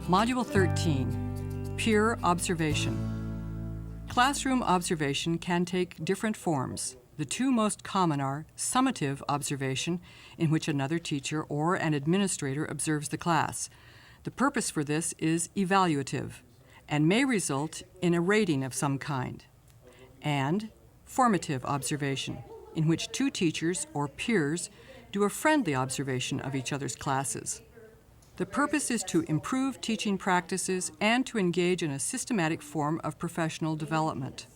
Module 13, Peer Observation. Classroom observation can take different forms. The two most common are summative observation, in which another teacher or an administrator observes the class. The purpose for this is evaluative and may result in a rating of some kind. And formative observation, in which two teachers or peers do a friendly observation of each other's classes. The purpose is to improve teaching practices and to engage in a systematic form of professional development.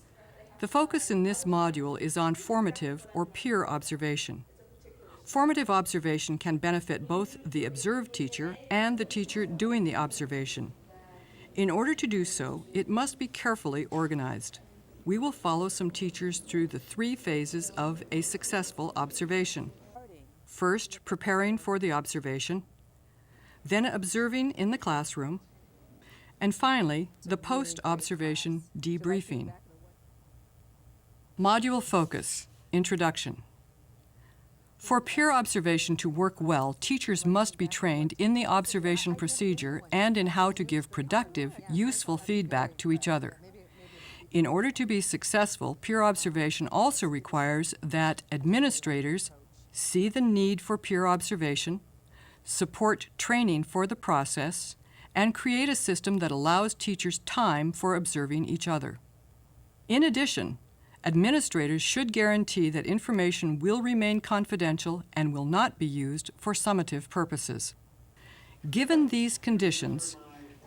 The focus in this module is on formative or peer observation. Formative observation can benefit both the observed teacher and the teacher doing the observation. In order to do so, it must be carefully organized. We will follow some teachers through the three phases of a successful observation. First, preparing for the observation, then observing in the classroom, and finally, the post-observation debriefing. Module Focus, Introduction. For peer observation to work well, teachers must be trained in the observation procedure and in how to give productive, useful feedback to each other. In order to be successful, peer observation also requires that administrators see the need for peer observation, support training for the process, and create a system that allows teachers time for observing each other. In addition, administrators should guarantee that information will remain confidential and will not be used for summative purposes. Given these conditions,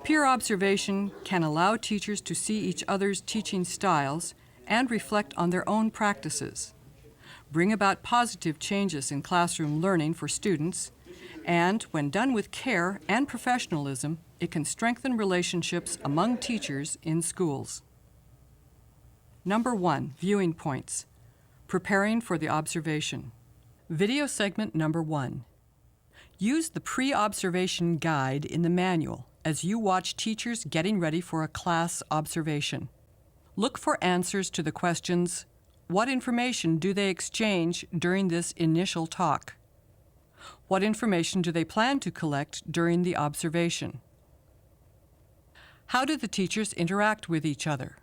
peer observation can allow teachers to see each other's teaching styles and reflect on their own practices, bring about positive changes in classroom learning for students, and when done with care and professionalism, it can strengthen relationships among teachers in schools. Number 1, viewing points. Preparing for the observation. Video segment number 1. Use the pre-observation guide in the manual as you watch teachers getting ready for a class observation. Look for answers to the questions, what information do they exchange during this initial talk? What information do they plan to collect during the observation? How do the teachers interact with each other?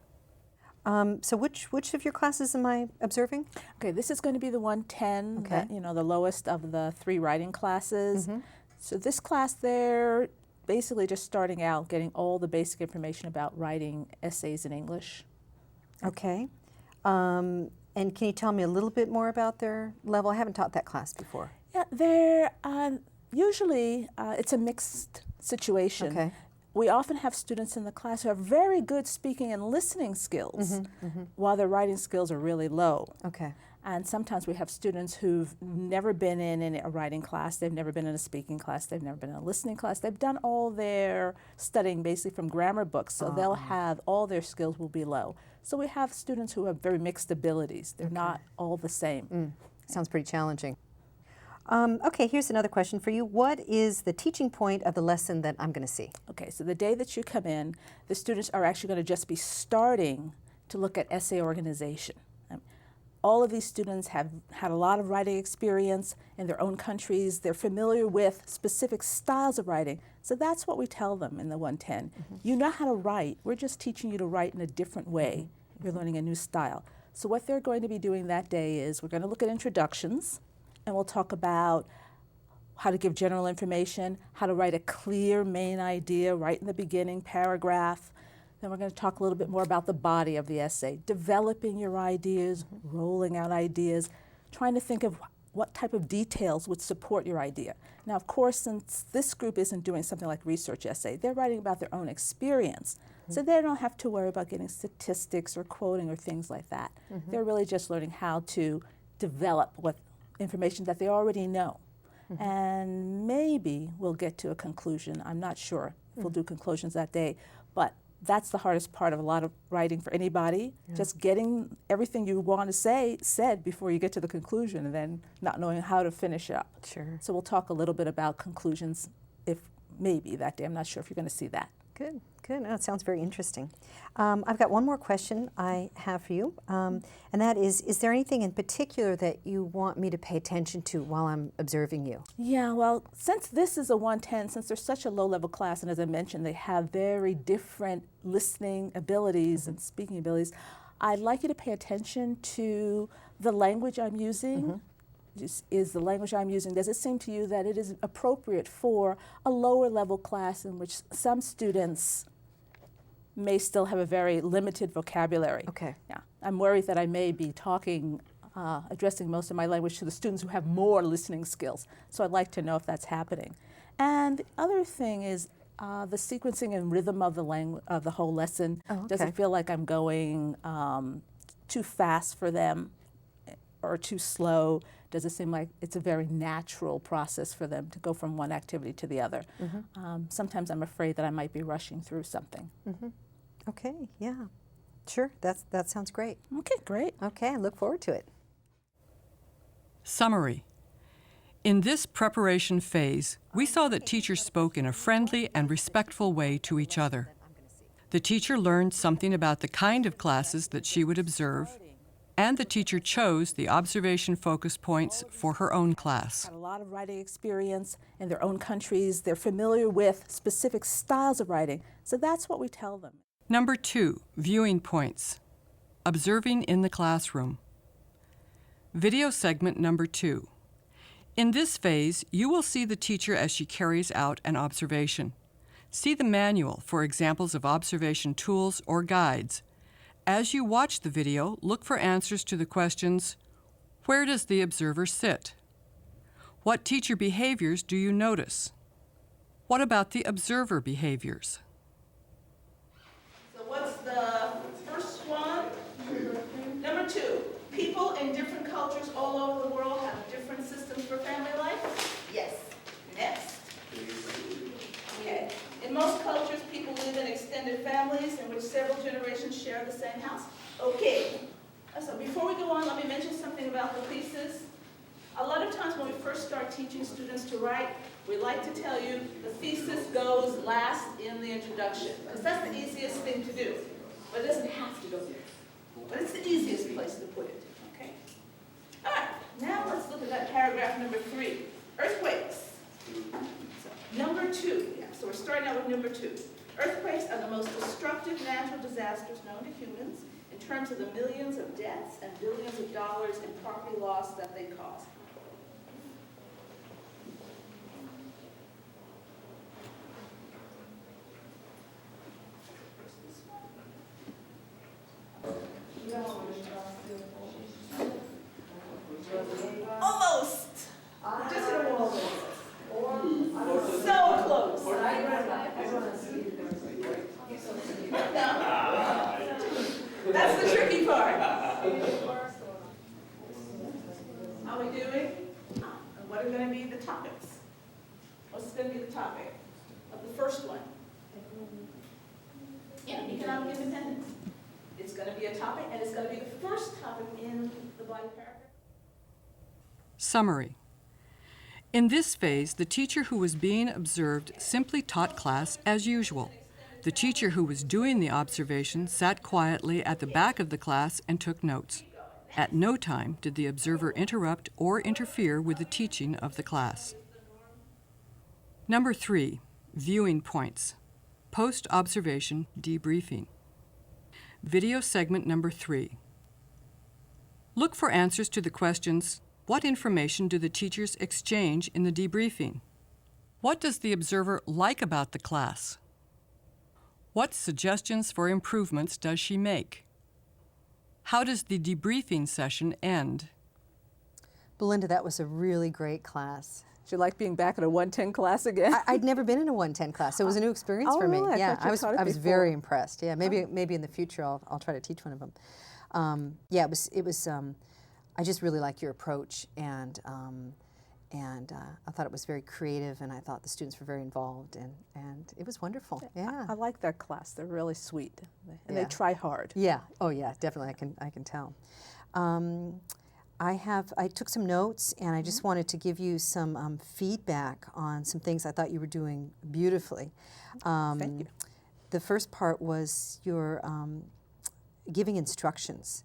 So which of your classes am I observing? Okay, this is going to be the 110, Okay. the lowest of the 3 writing classes. Mm-hmm. So this class, they're basically just starting out, getting all the basic information about writing essays in English. Okay. And can you tell me a little bit more about their level? I haven't taught that class before. Yeah, they're usually, it's a mixed situation. Okay. We often have students in the class who have very good speaking and listening skills, while their writing skills are really low. Okay. And sometimes we have students who've never been in a writing class, they've never been in a speaking class, they've never been in a listening class. They've done all their studying basically from grammar books, so they'll have, all their skills will be low. So we have students who have very mixed abilities. They're not all the same. Sounds pretty challenging. Okay, here's another question for you. What is the teaching point of the lesson that I'm going to see? Okay, so the day that you come in, the students are actually going to just be starting to look at essay organization. All of these students have had a lot of writing experience in their own countries. They're familiar with specific styles of writing. So that's what we tell them in the 110. You know how to write. We're just teaching you to write in a different way. You're learning a new style. So what they're going to be doing that day is we're going to look at introductions, and we'll talk about how to give general information, how to write a clear main idea right in the beginning paragraph. Then we're going to talk a little bit more about the body of the essay, developing your ideas, rolling out ideas, trying to think of what type of details would support your idea. Now, of course, since this group isn't doing something like research essay, they're writing about their own experience. So they don't have to worry about getting statistics or quoting or things like that. They're really just learning how to develop what information that they already know. And maybe we'll get to a conclusion. I'm not sure if we'll do conclusions that day, but that's the hardest part of a lot of writing for anybody, just getting everything you want to say said before you get to the conclusion and then not knowing how to finish up. Sure. So we'll talk a little bit about conclusions if maybe that day. I'm not sure if you're going to see that. Good, good. No, it sounds very interesting. I've got one more question I have for you, and that is there anything in particular that you want me to pay attention to while I'm observing you? Yeah, well, since this is a 110, since they're such a low-level class, and as I mentioned, they have very different listening abilities and speaking abilities, I'd like you to pay attention to the language I'm using. Is the language I'm using, does it seem to you that it is appropriate for a lower level class in which some students may still have a very limited vocabulary? Okay. Yeah, I'm worried that I may be talking, addressing most of my language to the students who have more listening skills. So I'd like to know if that's happening. And the other thing is the sequencing and rhythm of the whole lesson. Oh, okay. Does it feel like I'm going too fast for them or too slow? Does it seem like it's a very natural process for them to go from one activity to the other? Sometimes I'm afraid that I might be rushing through something. Okay, yeah. Sure, that sounds great. Okay, great. Okay, I look forward to it. Summary. In this preparation phase, we saw that teachers spoke in a friendly and respectful way to each other. The teacher learned something about the kind of classes that she would observe, and the teacher chose the observation focus points for her own class. Got a lot of writing experience in their own countries. They're familiar with specific styles of writing. So that's what we tell them. Number 2, viewing points. Observing in the classroom. Video segment number 2. In this phase, you will see the teacher as she carries out an observation. See the manual for examples of observation tools or guides. As you watch the video, look for answers to the questions, where does the observer sit? What teacher behaviors do you notice? What about the observer behaviors? So what's the first one? Number 2, people in different cultures all over the world have different systems for family life? Yes. Next. Okay. In most cultures, people live in extended families in which several generations share the same house. Okay. So before we go on, let me mention something about the thesis. A lot of times when we first start teaching students to write, we like to tell you the thesis goes last in the introduction, because that's the easiest thing to do. But it doesn't have to go there. But it's the easiest place to put it. Okay? All right. Now let's look at that paragraph number 3. Earthquakes. So, number 2. Yeah, so we're starting out with number 2. Earthquakes are the most destructive natural disasters known to humans in terms of the millions of deaths and billions of dollars in property loss that they cause. Almost! Just a wall. So close. No. That's the tricky part. How are we doing? And what are going to be the topics? What's going to be the topic of the first one? Yeah, economic independence. It's going to be a topic, and it's going to be the first topic in the body paragraph. Summary. In this phase, the teacher who was being observed simply taught class as usual. The teacher who was doing the observation sat quietly at the back of the class and took notes. At no time did the observer interrupt or interfere with the teaching of the class. Number 3, viewing points. Post-observation debriefing. Video segment number 3. Look for answers to the questions, what information do the teachers exchange in the debriefing? What does the observer like about the class? What suggestions for improvements does she make? How does the debriefing session end? Belinda, that was a really great class. Do you like being back in a 110 class again? I'd never been in a 110 class, so it was a new experience Oh, for me. really? I Yeah, thought you taught it I was before. very impressed. Yeah, maybe in the future I'll try to teach one of them. Yeah, it was. I just really like your approach, and I thought it was very creative, and I thought the students were very involved, and it was wonderful. Yeah. I like that class. They're really sweet, and Yeah. they try hard. Yeah. Oh, yeah. Definitely. I can tell. I took some notes, and I just wanted to give you some feedback on some things I thought you were doing beautifully. Thank you. the first part was your giving instructions.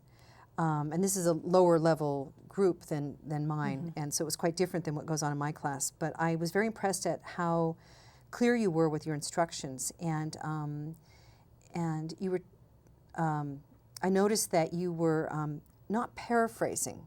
And this is a lower level group than mine, and so it was quite different than what goes on in my class. But I was very impressed at how clear you were with your instructions, and you were. I noticed that you were not paraphrasing.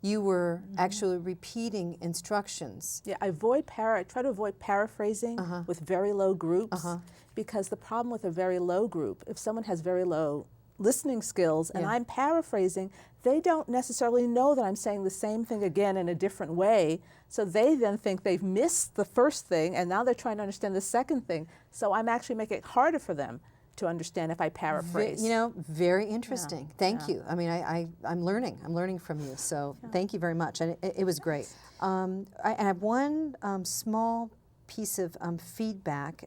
You were actually repeating instructions. Yeah, I try to avoid paraphrasing with very low groups, because the problem with a very low group, if someone has very low listening skills and I'm paraphrasing, they don't necessarily know that I'm saying the same thing again in a different way. So they then think they've missed the first thing, and now they're trying to understand the second thing. So I'm actually making it harder for them to understand if I paraphrase. Very interesting. Thank you. I mean, I'm learning. I'm learning from you. So thank you very much. And it was great. I have one small piece of feedback.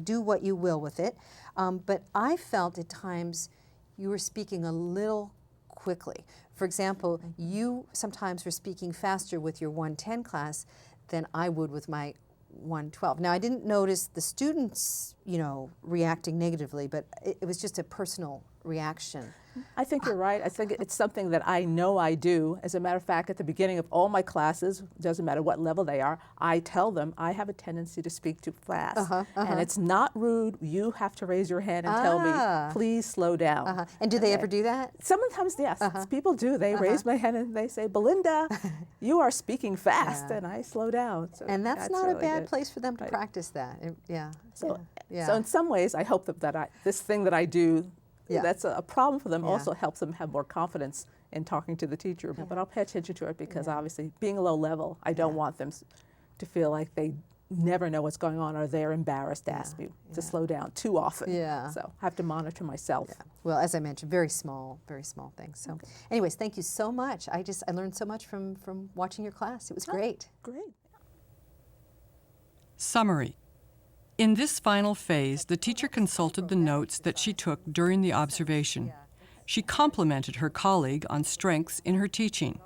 Do what you will with it. But I felt at times you were speaking a little quickly. For example, you sometimes were speaking faster with your 110 class than I would with my 112. Now, I didn't notice the students, reacting negatively, but it was just a personal reaction. I think you're right. I think it's something that I know I do. As a matter of fact, at the beginning of all my classes, doesn't matter what level they are, I tell them I have a tendency to speak too fast. And it's not rude. You have to raise your hand and tell me, please slow down. And do they ever do that? Sometimes, yes. People do. They raise my hand and they say, Belinda, you are speaking fast, and I slow down. So and that's not really a bad good. place for them to practice that. So in some ways, I hope that this thing that I do, that's a problem for them, also helps them have more confidence in talking to the teacher. But I'll pay attention to it because obviously being a low level, I don't want them to feel like they never know what's going on or they're embarrassed to ask me to slow down too often. So I have to monitor myself. Well, as I mentioned, very small things. So anyways, thank you so much. I learned so much from watching your class. It was great. Great. Summary. In this final phase, the teacher consulted the notes that she took during the observation. She complimented her colleague on strengths in her teaching.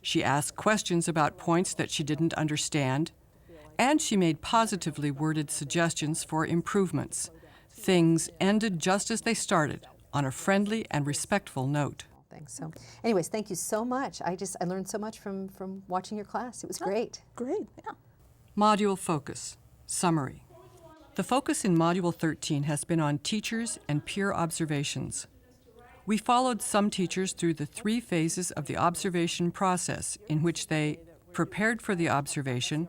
She asked questions about points that she didn't understand, and she made positively worded suggestions for improvements. Things ended just as they started, on a friendly and respectful note. So anyways, thank you so much. I learned so much from watching your class. It was great. Great, Module focus. Summary. The focus in Module 13 has been on teachers and peer observations. We followed some teachers through the 3 phases of the observation process in which they prepared for the observation,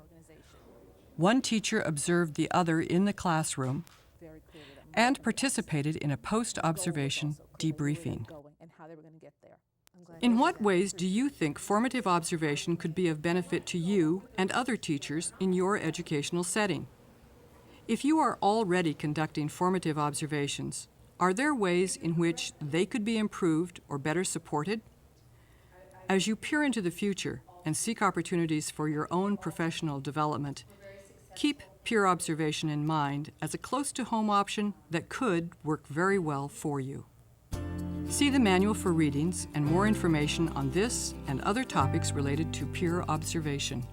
one teacher observed the other in the classroom, and participated in a post-observation debriefing. In what ways do you think formative observation could be of benefit to you and other teachers in your educational setting? If you are already conducting formative observations, are there ways in which they could be improved or better supported? As you peer into the future and seek opportunities for your own professional development, keep peer observation in mind as a close-to-home option that could work very well for you. See the manual for readings and more information on this and other topics related to peer observation.